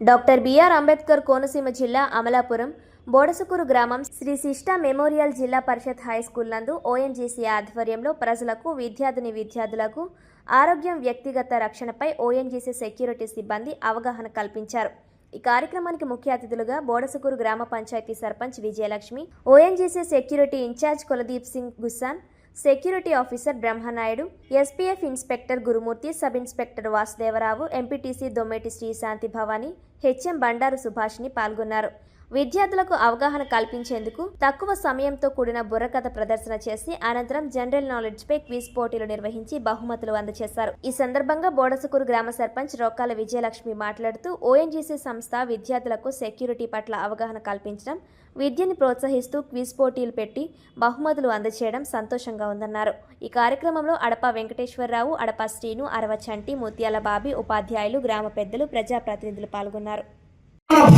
Doctor BR Ambedkar Konaseema జిల్లా అమలాపురం బోడసుకూరు గ్రామం శ్రీ శిష్ట మెమోరియల్ జిల్లా పరిషత్ హై స్కూల్ నందు ఓఎన్జీసీ ఆధ్వర్యంలో ప్రజలకు విద్యార్థులకు ఆరోగ్యం వ్యక్తిగత రక్షణపై ఓఎన్జీసీ సెక్యూరిటీ సిబ్బంది అవగాహన కల్పించారు. ఈ కార్యక్రమానికి ముఖ్య అతిథులుగా బోడసుకూరు గ్రామ panchayat sarpanch Vijayalakshmi, ONGC security in-charge Kuldeep Singh Gussan, security officer Brahmanaidu, SPF inspector Gurumurthy, sub inspector Vasudevarao, MPTC Dommeti Srishanti Bhavani, HM Bandaru Subhashni పాల్గొన్నారు. విద్యార్థులకు అవగాహన కల్పించేందుకు తక్కువ సమయంతో కూడిన బుర్రకథ ప్రదర్శన చేసి అనంతరం జనరల్ నాలెడ్జ్ పై క్విజ్ పోటీలు నిర్వహించి బహుమతులు అందజేశారు. ఈ సందర్భంగా బోడసుకూరు గ్రామ సర్పంచ్ రొక్కాల విజయలక్ష్మి మాట్లాడుతూ ఓఎన్జీసీ సంస్థ విద్యార్థులకు సెక్యూరిటీ పట్ల అవగాహన కల్పించడం, విద్యను ప్రోత్సహిస్తూ క్విజ్ పోటీలు పెట్టి బహుమతులు అందజేయడం సంతోషంగా ఉందన్నారు. ఈ కార్యక్రమంలో అడప వెంకటేశ్వరరావు, అడప శ్రీను, అరవ చంటి, ముత్యాల బాబి, ఉపాధ్యాయులు, గ్రామ పెద్దలు, ప్రజాప్రతినిధులు పాల్గొన్నారు.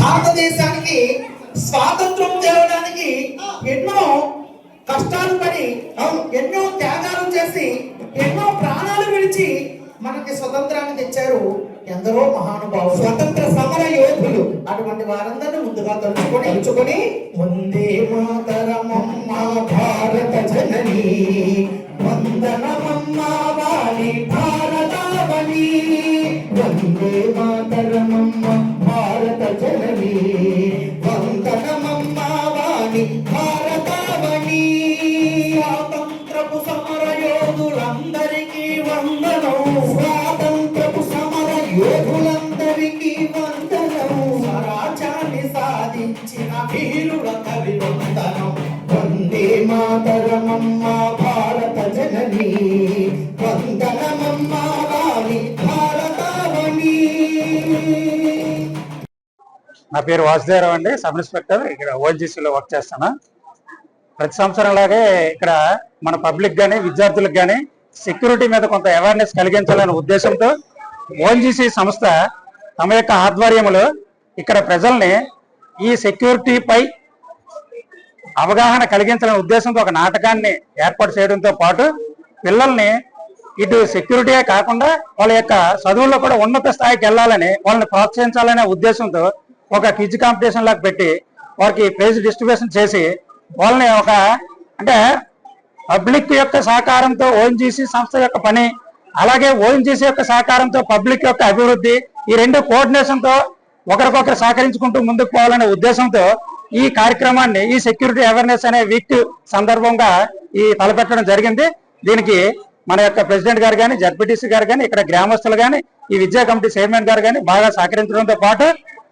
భారతదేశానికి స్వాతంత్రం తేవడానికి ఎన్నో కష్టాలు పడి ఎన్నో త్యాగాలు చేసి ఎన్నో ప్రాణాలు విడిచి మనకి స్వతంత్రాన్ని తెచ్చారు ఎందరో మహానుభావులు, స్వతంత్ర సమర యోధులు. అటువంటి వారందరినీ ముందుగా తలుచుకొని వందే మాతరమమ్మ భారత జనని, వందనమమ్మ వాణి భారతావని, వందే మాతరమమ్మ భారత జనని, వందనమమ్మ వాణి భారతావని. స్వాతంత్రపు సమర యోధులందరికీ వందనం, స్వాతంత్రపు సమర యోధులందరికీ వందనం, స్వరాజ్యాన్ని సాధించిన వీరులందరి వందనం. వందే మాతరమమ్మ భారత జనని, వందనమమ్మ వాణి భారతావని. నా పేరు వాసుదేవరావు అండి, సబ్ ఇన్స్పెక్టర్. ఇక్కడ ఓఎన్జీసీలో వర్క్ చేస్తాను. ప్రతి సంవత్సరం లాగే ఇక్కడ మన పబ్లిక్ కానీ విద్యార్థులకు కానీ సెక్యూరిటీ మీద కొంత అవేర్నెస్ కలిగించాలనే ఉద్దేశంతో ఓఎన్జీసీ సంస్థ తమ యొక్క ఆధ్వర్యంలో ఇక్కడ ప్రజల్ని ఈ సెక్యూరిటీపై అవగాహన కలిగించాలనే ఉద్దేశంతో ఒక నాటకాన్ని ఏర్పాటు చేయడంతో పాటు పిల్లల్ని ఇటు సెక్యూరిటీయే కాకుండా వాళ్ళ యొక్క చదువుల్లో కూడా ఉన్నత స్థాయికి వెళ్ళాలని వాళ్ళని ప్రోత్సహించాలనే ఉద్దేశంతో ఒక క్విజ్ కాంపిటీషన్ లాగా పెట్టి వారికి ప్రైజ్ డిస్ట్రిబ్యూషన్ చేసి వాళ్ళని ఒక అంటే పబ్లిక్ యొక్క సహకారంతో ఓఎన్జీసీ సంస్థ యొక్క పని, అలాగే ఓఎన్జీసీ యొక్క సహకారంతో పబ్లిక్ యొక్క అభివృద్ధి, ఈ రెండు కోఆర్డినేషన్తో ఒకరికొకరు సహకరించుకుంటూ ముందుకు పోవాలనే ఉద్దేశంతో ఈ కార్యక్రమాన్ని, ఈ సెక్యూరిటీ అవేర్నెస్ అనే వీక్ సందర్భంగా ఈ తలపెట్టడం జరిగింది. దీనికి మన యొక్క ప్రెసిడెంట్ గారు కానీ, జడ్పీటీసీ గారు కానీ, ఇక్కడ గ్రామస్తులు కానీ, ఈ విద్యా కమిటీ చైర్మన్ గారు కానీ బాగా సహకరించడంతో పాటు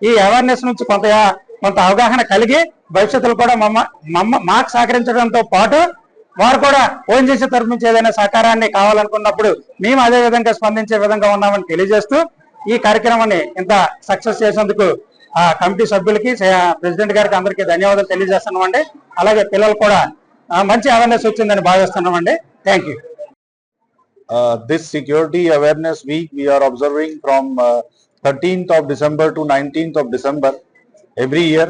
ఈ అవేర్నెస్ నుంచి కొంత అవగాహన కలిగి భవిష్యత్తులో కూడా మాకు సహకరించడంతో పాటు వారు కూడా ఓఎన్జీసీ తరఫు నుంచి ఏదైనా సహకారాన్ని కావాలనుకున్నప్పుడు మేము అదే విధంగా స్పందించే విధంగా ఉన్నామని తెలియజేస్తూ ఈ కార్యక్రమాన్ని ఇంత సక్సెస్ చేసేందుకు ఆ కమిటీ సభ్యులకి, ప్రెసిడెంట్ గారికి అందరికీ ధన్యవాదాలు తెలియజేస్తున్నామండి. అలాగే పిల్లలు కూడా మంచి అవేర్నెస్ వచ్చిందని భావిస్తున్నామండి. Thank you. This security awareness week we are observing from 13th of December to 19th of December every year.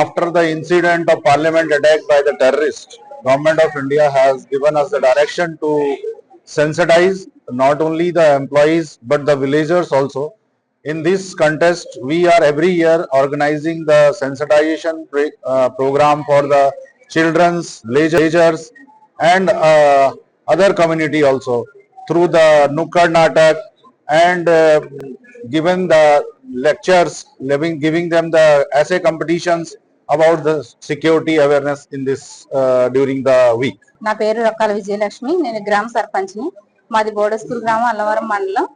After the incident of parliament attack by the terrorist, Government of India has given us the direction to sensitize not only the employees but the villagers also. In this contest, we are every year organizing the sensitization program for the children's, villagers and other community also through the Nukkad Natak and given the lectures, giving them the essay competitions about the security awareness in this during the week. నా పేరు రొక్కాల విజయలక్ష్మి, నేను గ్రామ సర్పంచ్ని. మాది బోడస్కూరు గ్రామం, అల్లవరం మండలం.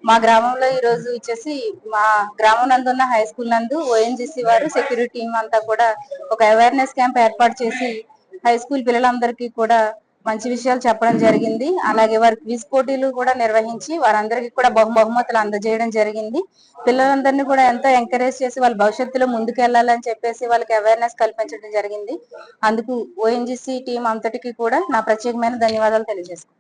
మా గ్రామంలో ఈ రోజు వచ్చేసి మా గ్రామం నందు ఉన్న హై స్కూల్ నందు ఓఎన్జీసీ వారు సెక్యూరిటీ టీం అంతా కూడా ఒక అవేర్నెస్ క్యాంప్ ఏర్పాటు చేసి హై స్కూల్ పిల్లలందరికీ కూడా మంచి విషయాలు చెప్పడం జరిగింది. అలాగే వారి క్విజ్ పోటీలు కూడా నిర్వహించి వారందరికీ కూడా బహుమతులు అందజేయడం జరిగింది. పిల్లలందరినీ కూడా ఎంతో ఎంకరేజ్ చేసి వాళ్ళ భవిష్యత్తులో ముందుకు వెళ్ళాలని చెప్పేసి వాళ్ళకి అవేర్నెస్ కల్పించడం జరిగింది. అందుకు ఓఎన్జీసీ టీం అంతటికి కూడా నా ప్రత్యేకమైన ధన్యవాదాలు తెలియజేస్తాను.